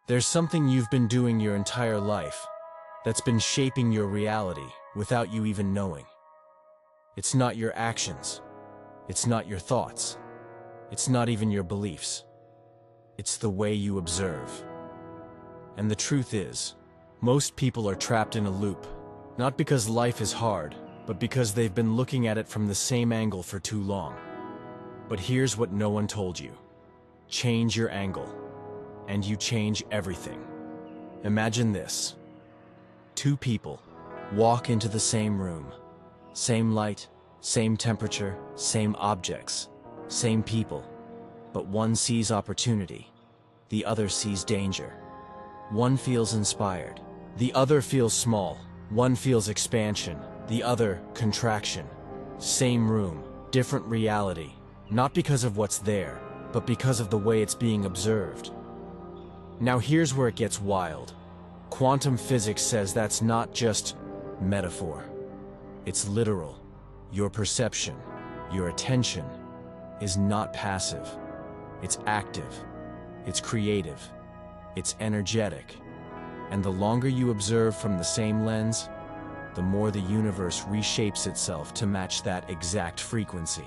There's something you've been doing your entire life that's been shaping your reality without you even knowing. It's not your actions. It's not your thoughts. It's not even your beliefs. It's the way you observe. And the truth is, most people are trapped in a loop, not because life is hard, but because they've been looking at it from the same angle for too long. But here's what no one told you. Change your angle, and you change everything. Imagine this. Two people walk into the same room. Same light, same temperature, same objects, same people. But one sees opportunity, the other sees danger. One feels inspired, the other feels small. One feels expansion, the other contraction. Same room, different reality, not because of what's there, but because of the way it's being observed. Now here's where it gets wild. Quantum physics says that's not just metaphor. It's literal. Your perception, your attention, is not passive. It's active. It's creative. It's energetic. And the longer you observe from the same lens, the more the universe reshapes itself to match that exact frequency.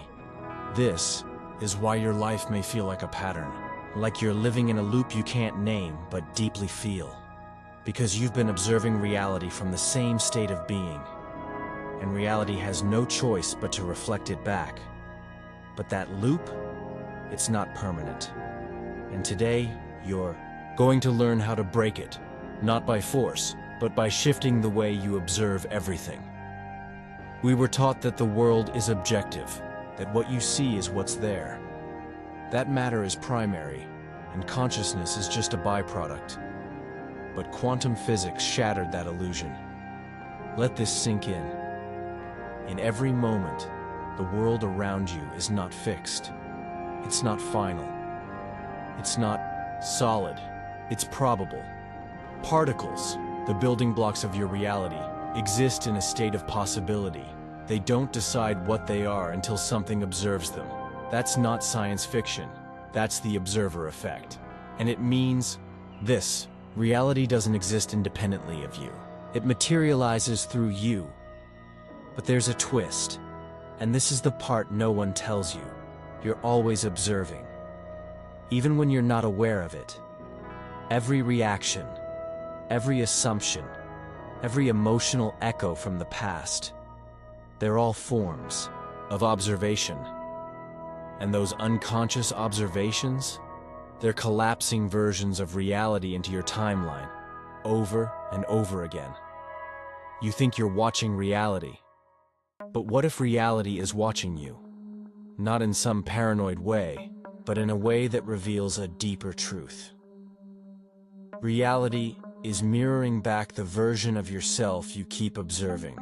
This is why your life may feel like a pattern, like you're living in a loop you can't name but deeply feel. Because you've been observing reality from the same state of being, and reality has no choice but to reflect it back. But that loop, it's not permanent. And today, you're going to learn how to break it, not by force, but by shifting the way you observe everything. We were taught that the world is objective, that what you see is what's there. That matter is primary, and consciousness is just a byproduct. But quantum physics shattered that illusion. Let this sink in. In every moment, the world around you is not fixed. It's not final. It's not solid. It's probable. Particles, the building blocks of your reality, exist in a state of possibility. They don't decide what they are until something observes them. That's not science fiction. That's the observer effect. And it means this: reality doesn't exist independently of you. It materializes through you. But there's a twist, and this is the part no one tells you. You're always observing, even when you're not aware of it. Every reaction, every assumption, every emotional echo from the past, they're all forms of observation. And those unconscious observations, they're collapsing versions of reality into your timeline, over and over again. You think you're watching reality, but what if reality is watching you? Not in some paranoid way, but in a way that reveals a deeper truth. Reality is mirroring back the version of yourself you keep observing,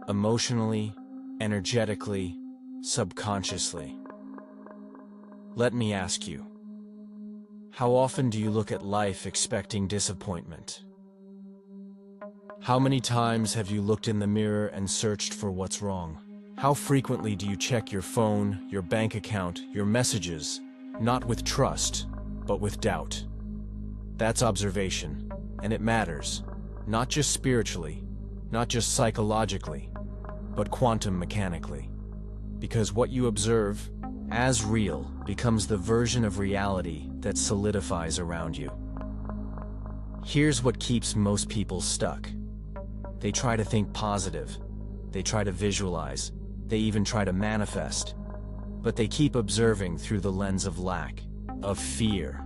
emotionally, energetically, subconsciously. Let me ask you, how often do you look at life expecting disappointment? How many times have you looked in the mirror and searched for what's wrong? How frequently do you check your phone, your bank account, your messages, not with trust, but with doubt? That's observation, and it matters, not just spiritually, not just psychologically, but quantum mechanically. Because what you observe, as real, becomes the version of reality that solidifies around you. Here's what keeps most people stuck. They try to think positive, they try to visualize, they even try to manifest, but they keep observing through the lens of lack, of fear,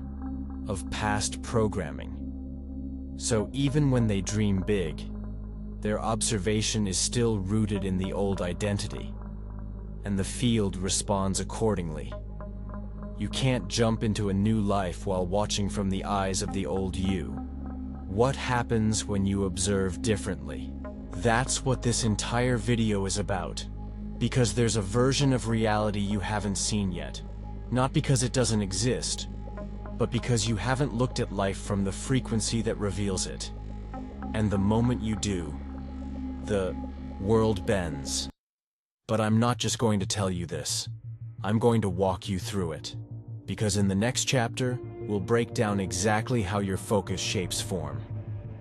of past programming. So even when they dream big, their observation is still rooted in the old identity, and the field responds accordingly. You can't jump into a new life while watching from the eyes of the old you. What happens when you observe differently? That's what this entire video is about. Because there's a version of reality you haven't seen yet. Not because it doesn't exist, but because you haven't looked at life from the frequency that reveals it. And the moment you do, the world bends. But I'm not just going to tell you this. I'm going to walk you through it. Because in the next chapter, we'll break down exactly how your focus shapes form.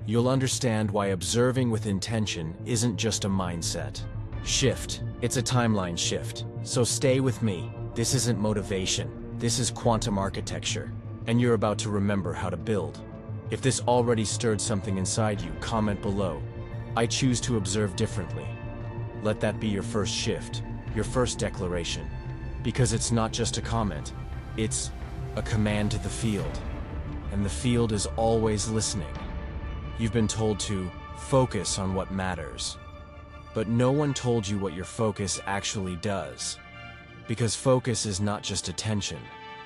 You'll understand why observing with intention isn't just a mindset shift, it's a timeline shift. So stay with me. This isn't motivation, this is quantum architecture, and you're about to remember how to build. If this already stirred something inside you, comment below. I choose to observe differently. Let that be your first shift, your first declaration. Because it's not just a comment, it's a command to the field. And the field is always listening. You've been told to focus on what matters. But no one told you what your focus actually does. Because focus is not just attention,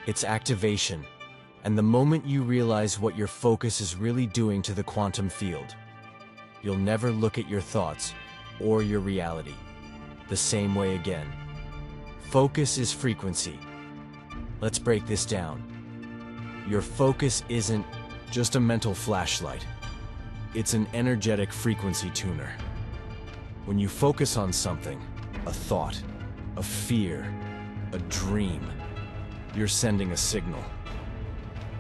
it's activation. And the moment you realize what your focus is really doing to the quantum field, you'll never look at your thoughts or your reality the same way again. Focus is frequency. Let's break this down. Your focus isn't just a mental flashlight. It's an energetic frequency tuner. When you focus on something, a thought, a fear, a dream, you're sending a signal.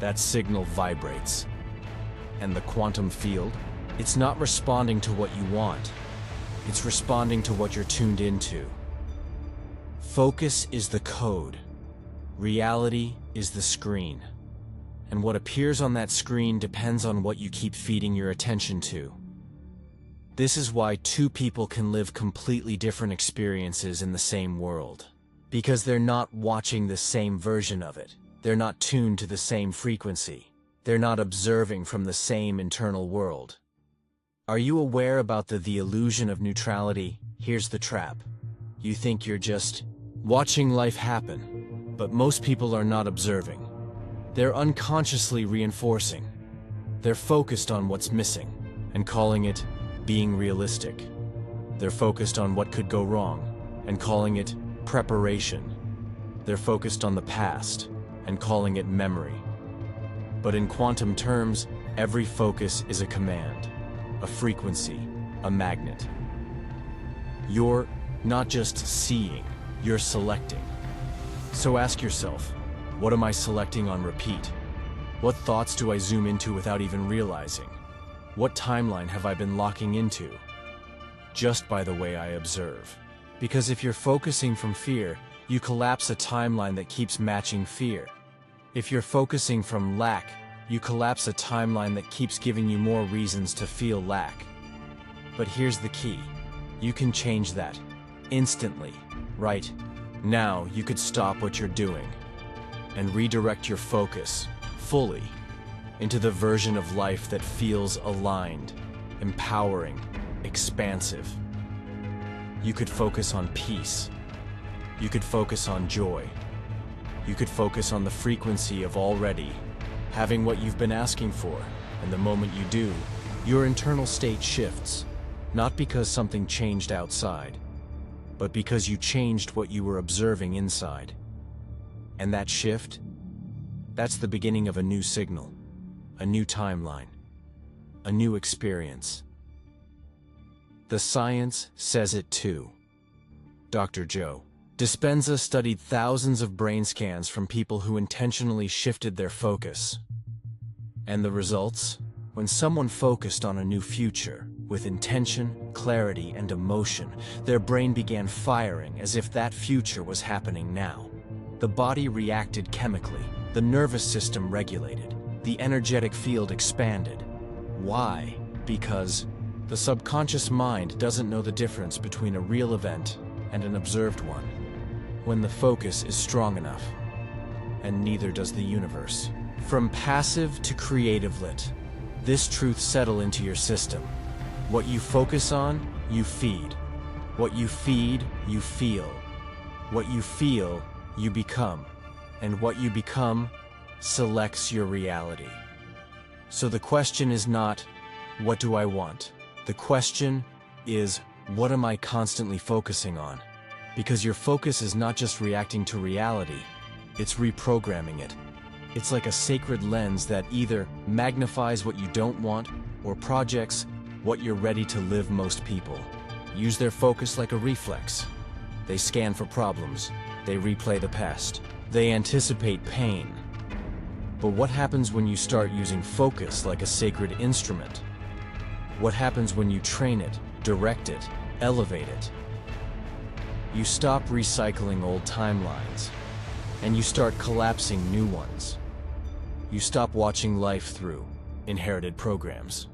That signal vibrates. And the quantum field, it's not responding to what you want. It's responding to what you're tuned into. Focus is the code. Reality is the screen. And what appears on that screen depends on what you keep feeding your attention to. This is why two people can live completely different experiences in the same world. Because they're not watching the same version of it. They're not tuned to the same frequency. They're not observing from the same internal world. Are you aware about the illusion of neutrality? Here's the trap. You think you're just watching life happen, but most people are not observing. They're unconsciously reinforcing. They're focused on what's missing and calling it being realistic. They're focused on what could go wrong and calling it preparation. They're focused on the past and calling it memory. But in quantum terms, every focus is a command, a frequency, a magnet. You're not just seeing, you're selecting. So ask yourself, what am I selecting on repeat? What thoughts do I zoom into without even realizing? What timeline have I been locking into? Just by the way I observe. Because if you're focusing from fear, you collapse a timeline that keeps matching fear. If you're focusing from lack, you collapse a timeline that keeps giving you more reasons to feel lack. But here's the key. You can change that. Instantly. Right now, you could stop what you're doing and redirect your focus fully into the version of life that feels aligned, empowering, expansive. You could focus on peace. You could focus on joy. You could focus on the frequency of already having what you've been asking for, and the moment you do, your internal state shifts, not because something changed outside, but because you changed what you were observing inside. And that shift, that's the beginning of a new signal, a new timeline, a new experience. The science says it too. Dr. Joe Dispenza studied thousands of brain scans from people who intentionally shifted their focus. And the results? When someone focused on a new future, with intention, clarity, and emotion, their brain began firing as if that future was happening now. The body reacted chemically, the nervous system regulated, the energetic field expanded. Why? Because the subconscious mind doesn't know the difference between a real event and an observed one. When the focus is strong enough, and neither does the universe. From passive to creative lit, this truth settle into your system. What you focus on, you feed. What you feed, you feel. What you feel, you become. And what you become selects your reality. So the question is not, what do I want? The question is, what am I constantly focusing on? Because your focus is not just reacting to reality, it's reprogramming it. It's like a sacred lens that either magnifies what you don't want or projects what you're ready to live. Most people use their focus like a reflex. They scan for problems. They replay the past. They anticipate pain. But what happens when you start using focus like a sacred instrument? What happens when you train it, direct it, elevate it? You stop recycling old timelines, and you start collapsing new ones. You stop watching life through inherited programs,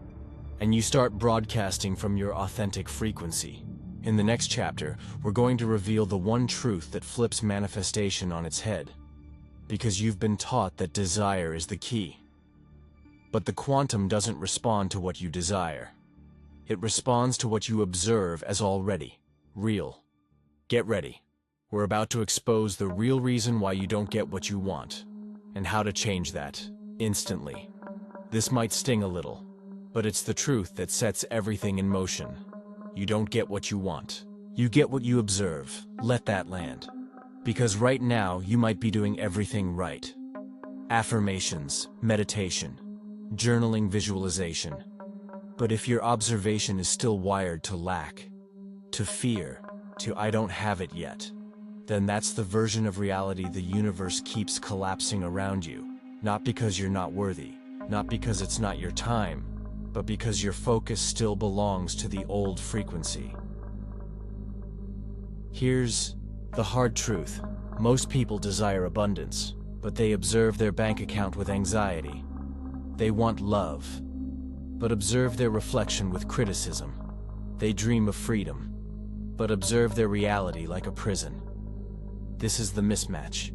and you start broadcasting from your authentic frequency. In the next chapter, we're going to reveal the one truth that flips manifestation on its head, because you've been taught that desire is the key. But the quantum doesn't respond to what you desire. It responds to what you observe as already real. Get ready. We're about to expose the real reason why you don't get what you want, and how to change that instantly. This might sting a little, but it's the truth that sets everything in motion. You don't get what you want. You get what you observe. Let that land. Because right now, you might be doing everything right. Affirmations, meditation, journaling, visualization. But if your observation is still wired to lack, to fear, to I don't have it yet, then that's the version of reality the universe keeps collapsing around you. Not because you're not worthy, not because it's not your time, but because your focus still belongs to the old frequency. Here's the hard truth. Most people desire abundance, but they observe their bank account with anxiety. They want love, but observe their reflection with criticism. They dream of freedom, but observe their reality like a prison. This is the mismatch.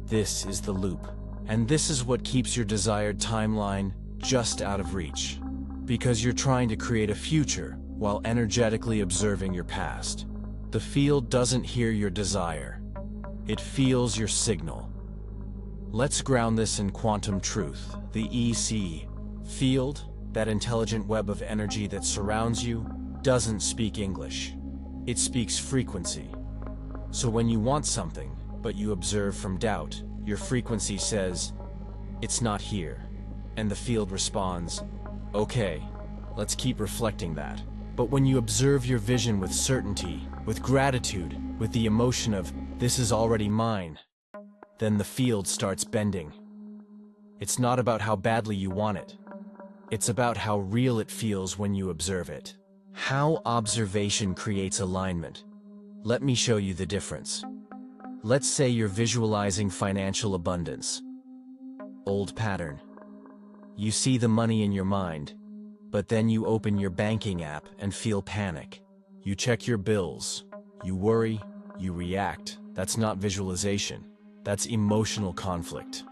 This is the loop. And this is what keeps your desired timeline just out of reach. Because you're trying to create a future while energetically observing your past. The field doesn't hear your desire. It feels your signal. Let's ground this in quantum truth. The EC field, that intelligent web of energy that surrounds you, doesn't speak English. It speaks frequency. So when you want something, but you observe from doubt, your frequency says, "It's not here." And the field responds, "Okay, let's keep reflecting that." But when you observe your vision with certainty, with gratitude, with the emotion of, "This is already mine," then the field starts bending. It's not about how badly you want it. It's about how real it feels when you observe it. How observation creates alignment. Let me show you the difference. Let's say you're visualizing financial abundance. Old pattern. You see the money in your mind, but then you open your banking app and feel panic. You check your bills, you worry, you react. That's not visualization. That's emotional conflict.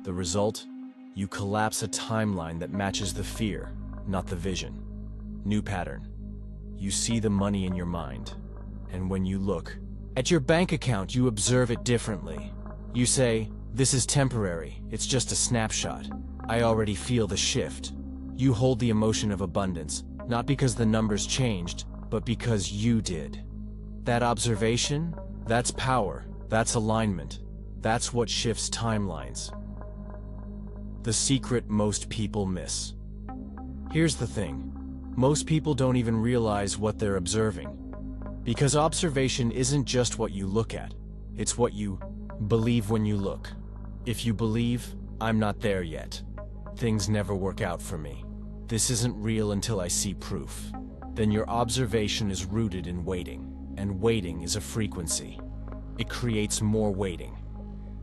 The result? You collapse a timeline that matches the fear, not the vision. New pattern. You see the money in your mind, and when you look at your bank account, you observe it differently. You say, "This is temporary, it's just a snapshot. I already feel the shift." You hold the emotion of abundance, not because the numbers changed, but because you did. That observation, that's power, that's alignment, that's what shifts timelines. The secret most people miss. Here's the thing. Most people don't even realize what they're observing. Because observation isn't just what you look at, it's what you believe when you look. If you believe, "I'm not there yet. Things never work out for me. This isn't real until I see proof," then your observation is rooted in waiting, and waiting is a frequency. It creates more waiting.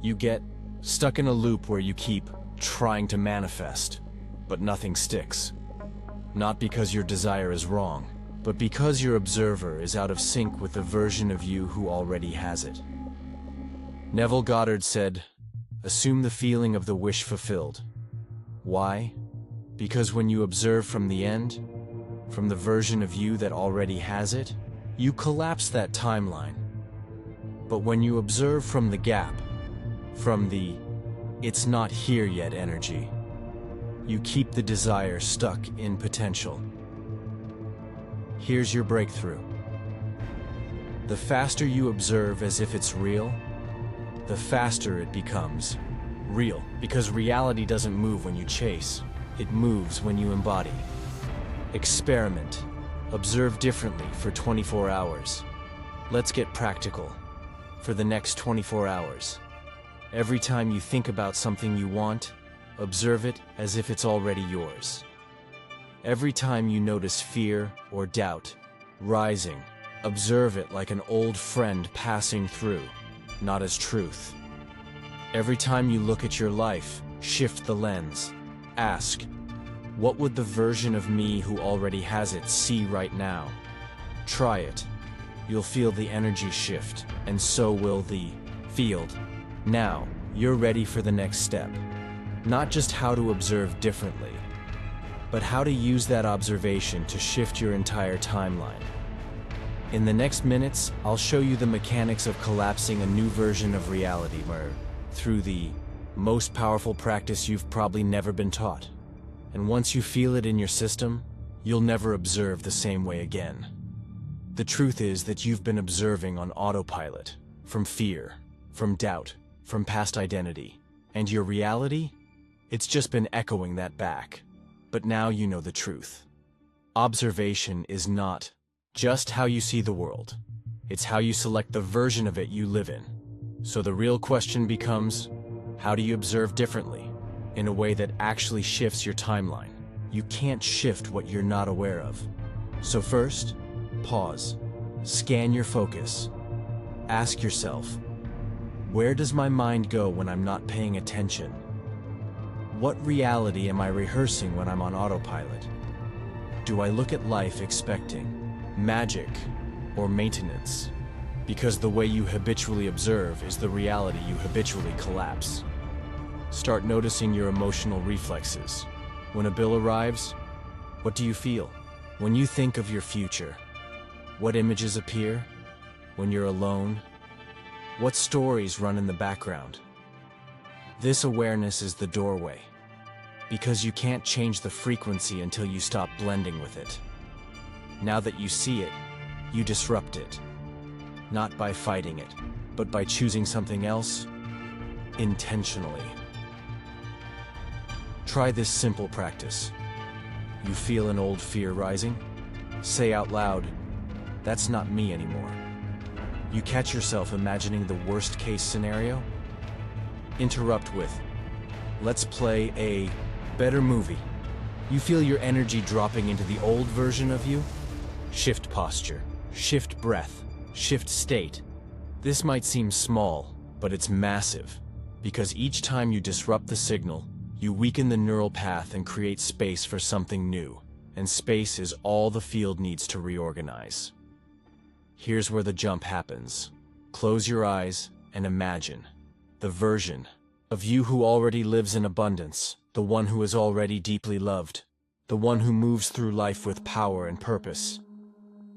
You get stuck in a loop where you keep trying to manifest, but nothing sticks. Not because your desire is wrong, but because your observer is out of sync with the version of you who already has it. Neville Goddard said, "Assume the feeling of the wish fulfilled." Why? Because when you observe from the end, from the version of you that already has it, you collapse that timeline. But when you observe from the gap, from the "it's not here yet" energy, you keep the desire stuck in potential. Here's your breakthrough. The faster you observe as if it's real, the faster it becomes real. Because reality doesn't move when you chase, it moves when you embody. Experiment. Observe differently for 24 hours. Let's get practical. For the next 24 hours, every time you think about something you want, Observe it as if it's already yours. Every time you notice fear or doubt rising, observe it like an old friend passing through, not as truth. Every time you look at your life, shift the lens. Ask, what would the version of me who already has it see right now? Try it. You'll feel the energy shift, and so will the field. Now, you're ready for the next step. Not just how to observe differently, but how to use that observation to shift your entire timeline. In the next minutes, I'll show you the mechanics of collapsing a new version of reality through the most powerful practice you've probably never been taught. And once you feel it in your system, you'll never observe the same way again. The truth is that you've been observing on autopilot, from fear, from doubt, from past identity. And your reality? It's just been echoing that back. But now you know the truth. Observation is not just how you see the world. It's how you select the version of it you live in. So the real question becomes, how do you observe differently, in a way that actually shifts your timeline? You can't shift what you're not aware of. So first, pause. Scan your focus. Ask yourself, where does my mind go when I'm not paying attention? What reality am I rehearsing when I'm on autopilot? Do I look at life expecting magic or maintenance? Because the way you habitually observe is the reality you habitually collapse. Start noticing your emotional reflexes. When a bill arrives, what do you feel? When you think of your future, what images appear? When you're alone, what stories run in the background? This awareness is the doorway, because you can't change the frequency until you stop blending with it. Now that you see it, you disrupt it. Not by fighting it, but by choosing something else intentionally. Try this simple practice. You feel an old fear rising? Say out loud, that's not me anymore. You catch yourself imagining the worst case scenario? Interrupt with, let's play a better movie. You feel your energy dropping into the old version of you? Shift posture, shift breath, shift state. This might seem small, but it's massive, because each time you disrupt the signal, you weaken the neural path and create space for something new, and space is all the field needs to reorganize. Here's where the jump happens. Close your eyes and imagine the version of you who already lives in abundance, the one who is already deeply loved, the one who moves through life with power and purpose.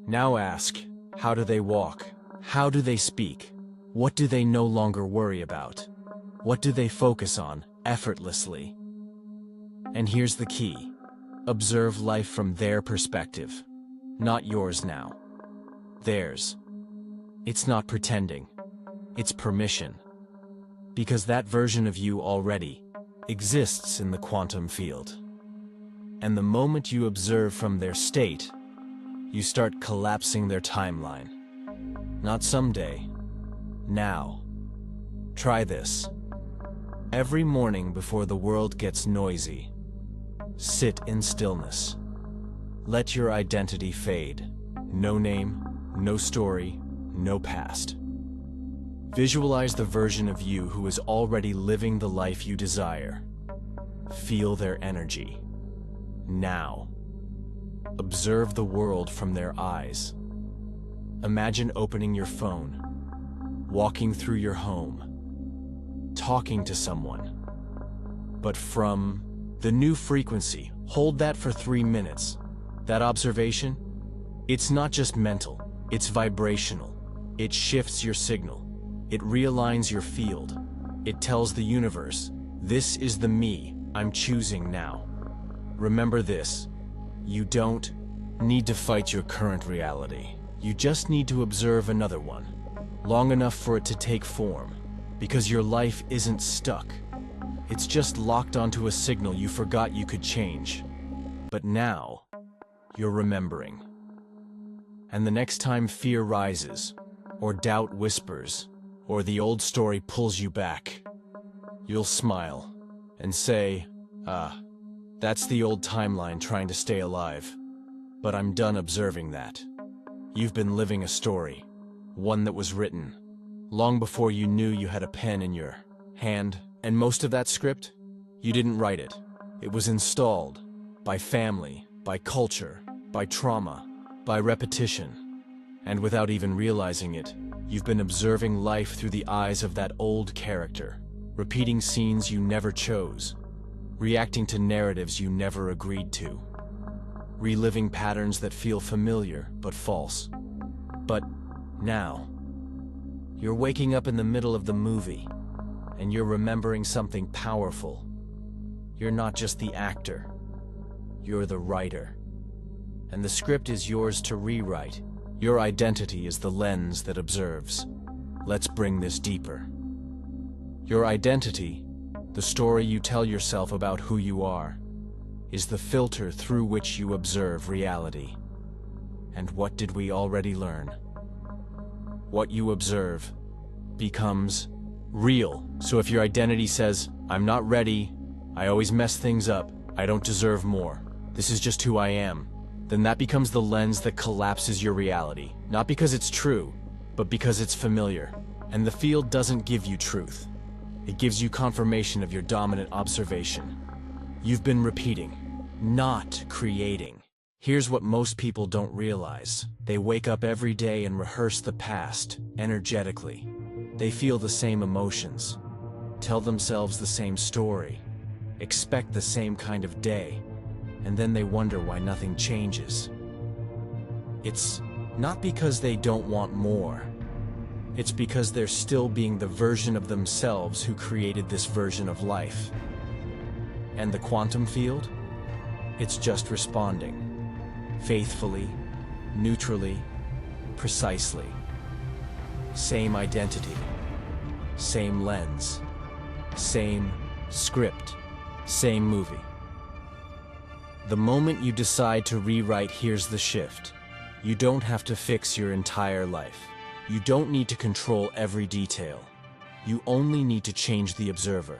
Now ask, how do they walk? How do they speak? What do they no longer worry about? What do they focus on effortlessly? And here's the key. Observe life from their perspective, not yours now. Theirs. It's not pretending. It's permission. Because that version of you already exists in the quantum field. And the moment you observe from their state, you start collapsing their timeline. Not someday. Now. Try this. Every morning before the world gets noisy, sit in stillness. Let your identity fade. No name, no story, no past. Visualize the version of you who is already living the life you desire. Feel their energy. Now. Observe the world from their eyes. Imagine opening your phone, walking through your home, talking to someone, but from the new frequency. Hold that for 3 minutes. That observation, it's not just mental, it's vibrational. It shifts your signal. It realigns your field. It tells the universe, this is the me I'm choosing now. Remember this, you don't need to fight your current reality. You just need to observe another one, long enough for it to take form, because your life isn't stuck. It's just locked onto a signal you forgot you could change. But now, you're remembering. And the next time fear rises, or doubt whispers, or the old story pulls you back, you'll smile and say, That's the old timeline trying to stay alive. But I'm done observing that. You've been living a story, one that was written long before you knew you had a pen in your hand, and most of that script, you didn't write it. It was installed by family, by culture, by trauma, by repetition. And without even realizing it, you've been observing life through the eyes of that old character, repeating scenes you never chose, reacting to narratives you never agreed to, reliving patterns that feel familiar but false. But now, you're waking up in the middle of the movie, and you're remembering something powerful. You're not just the actor, you're the writer. And the script is yours to rewrite. Your identity is the lens that observes. Let's bring this deeper. Your identity, the story you tell yourself about who you are, is the filter through which you observe reality. And what did we already learn? What you observe becomes real. So if your identity says, "I'm not ready, I always mess things up, I don't deserve more, this is just who I am," then that becomes the lens that collapses your reality. Not because it's true, but because it's familiar. And the field doesn't give you truth. It gives you confirmation of your dominant observation. You've been repeating, not creating. Here's what most people don't realize. They wake up every day and rehearse the past, energetically. They feel the same emotions, tell themselves the same story, expect the same kind of day, and then they wonder why nothing changes. It's not because they don't want more. It's because they're still being the version of themselves who created this version of life. And the quantum field? It's just responding. Faithfully, neutrally, precisely. Same identity, same lens, same script, same movie. The moment you decide to rewrite, here's the shift. You don't have to fix your entire life. You don't need to control every detail. You only need to change the observer.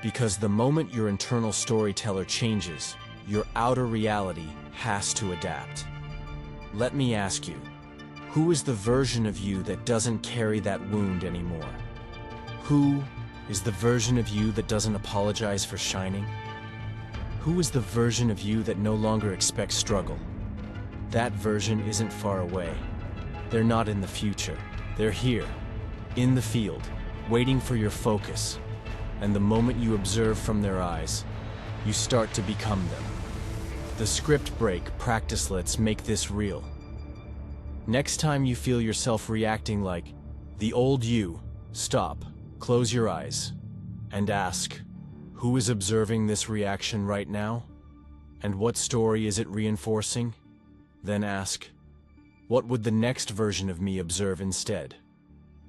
Because the moment your internal storyteller changes, your outer reality has to adapt. Let me ask you, who is the version of you that doesn't carry that wound anymore? Who is the version of you that doesn't apologize for shining? Who is the version of you that no longer expects struggle? That version isn't far away. They're not in the future. They're here, in the field, waiting for your focus. And the moment you observe from their eyes, you start to become them. The script break, practice. Let's make this real. Next time you feel yourself reacting like the old you, stop, close your eyes, and ask, who is observing this reaction right now? And what story is it reinforcing? Then ask, what would the next version of me observe instead?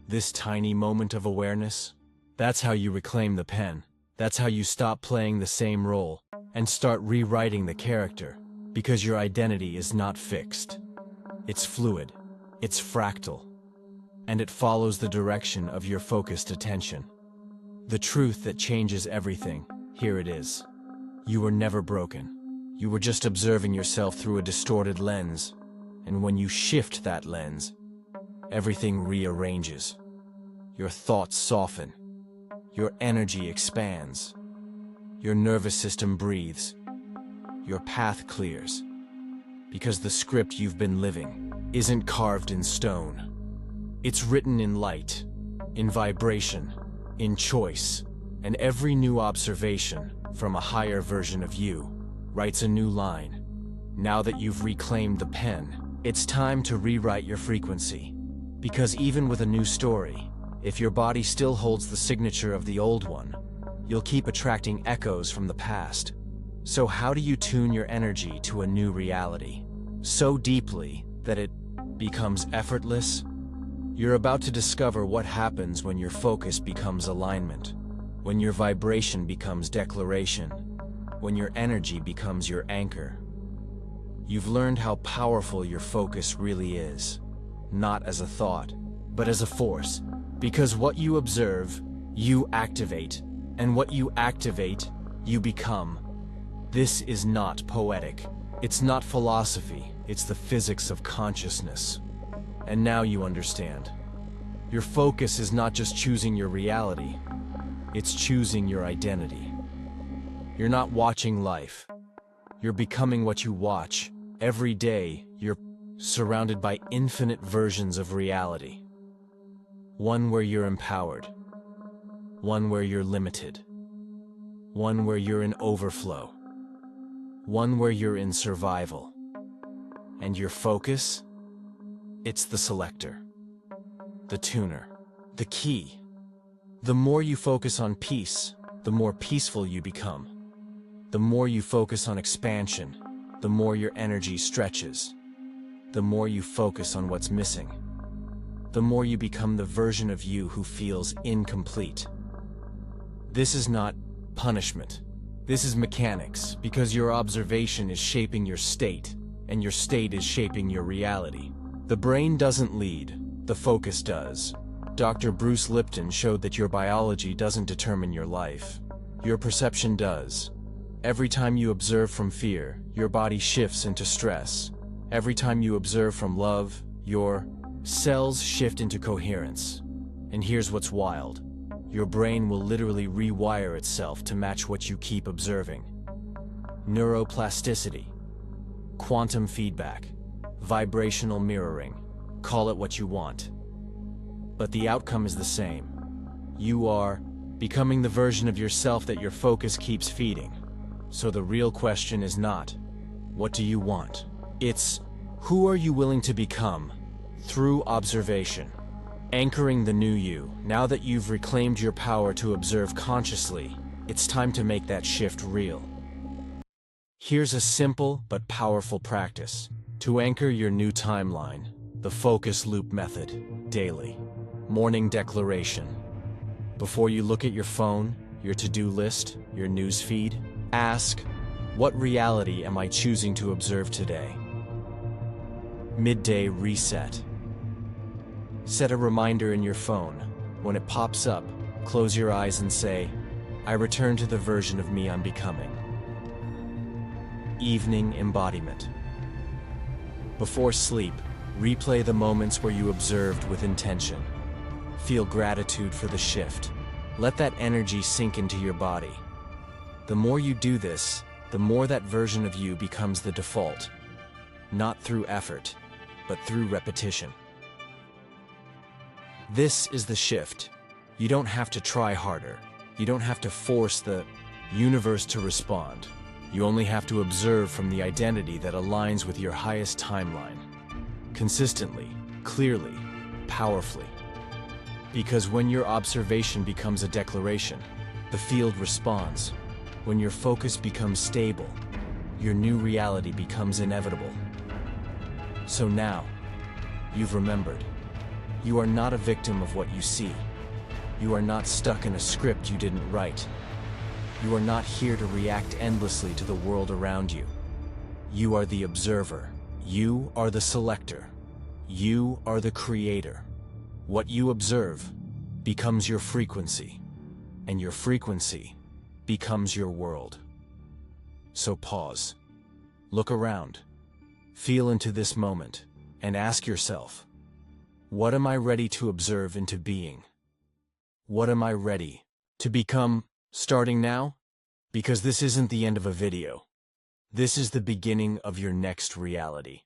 This tiny moment of awareness? That's how you reclaim the pen. That's how you stop playing the same role and start rewriting the character, because your identity is not fixed. It's fluid, it's fractal, and it follows the direction of your focused attention. The truth that changes everything, here it is. You were never broken. You were just observing yourself through a distorted lens, and when you shift that lens, everything rearranges. Your thoughts soften. Your energy expands. Your nervous system breathes. Your path clears. Because the script you've been living isn't carved in stone. It's written in light, in vibration, in choice, and every new observation from a higher version of you writes a new line. Now that you've reclaimed the pen, it's time to rewrite your frequency. Because even with a new story, if your body still holds the signature of the old one, you'll keep attracting echoes from the past. So how do you tune your energy to a new reality? So deeply that it becomes effortless? You're about to discover what happens when your focus becomes alignment, when your vibration becomes declaration, when your energy becomes your anchor. You've learned how powerful your focus really is, not as a thought, but as a force. Because what you observe, you activate, and what you activate, You become. This is not poetic. It's not philosophy. It's the physics of consciousness. And now you understand. Your focus is not just choosing your reality. It's choosing your identity. You're not watching life. You're becoming what you watch. Every day, you're surrounded by infinite versions of reality. One where you're empowered. One where you're limited. One where you're in overflow. One where you're in survival. And your focus? It's the selector. The tuner. The key. The more you focus on peace, the more peaceful you become. The more you focus on expansion, the more your energy stretches. The more you focus on what's missing, the more you become the version of you who feels incomplete. This is not punishment. This is mechanics, because your observation is shaping your state, and your state is shaping your reality. The brain doesn't lead, the focus does. Dr. Bruce Lipton showed that your biology doesn't determine your life. Your perception does. Every time you observe from fear, your body shifts into stress. Every time you observe from love, your cells shift into coherence. And here's what's wild. Your brain will literally rewire itself to match what you keep observing. Neuroplasticity, quantum feedback, vibrational mirroring. Call it what you want. But the outcome is the same. You are becoming the version of yourself that your focus keeps feeding. So the real question is not, what do you want? It's, who are you willing to become through observation? Anchoring the new you. Now that you've reclaimed your power to observe consciously, it's time to make that shift real. Here's a simple but powerful practice. To anchor your new timeline, the focus loop method, daily. Morning declaration. Before you look at your phone, your to-do list, your news feed, ask, what reality am I choosing to observe today? Midday reset. Set a reminder in your phone. When it pops up, close your eyes and say, I return to the version of me I'm becoming. Evening embodiment. Before sleep, replay the moments where you observed with intention. Feel gratitude for the shift. Let that energy sink into your body. The more you do this, the more that version of you becomes the default. Not through effort, but through repetition. This is the shift. You don't have to try harder. You don't have to force the universe to respond. You only have to observe from the identity that aligns with your highest timeline. Consistently, clearly, powerfully. Because when your observation becomes a declaration, the field responds. When your focus becomes stable, your new reality becomes inevitable. So now, you've remembered. You are not a victim of what you see. You are not stuck in a script you didn't write. You are not here to react endlessly to the world around you. You are the observer. You are the selector. You are the creator. What you observe becomes your frequency, and your frequency becomes your world. So pause, look around, feel into this moment, and ask yourself, what am I ready to observe into being? What am I ready to become starting now? Because this isn't the end of a video. This is the beginning of your next reality.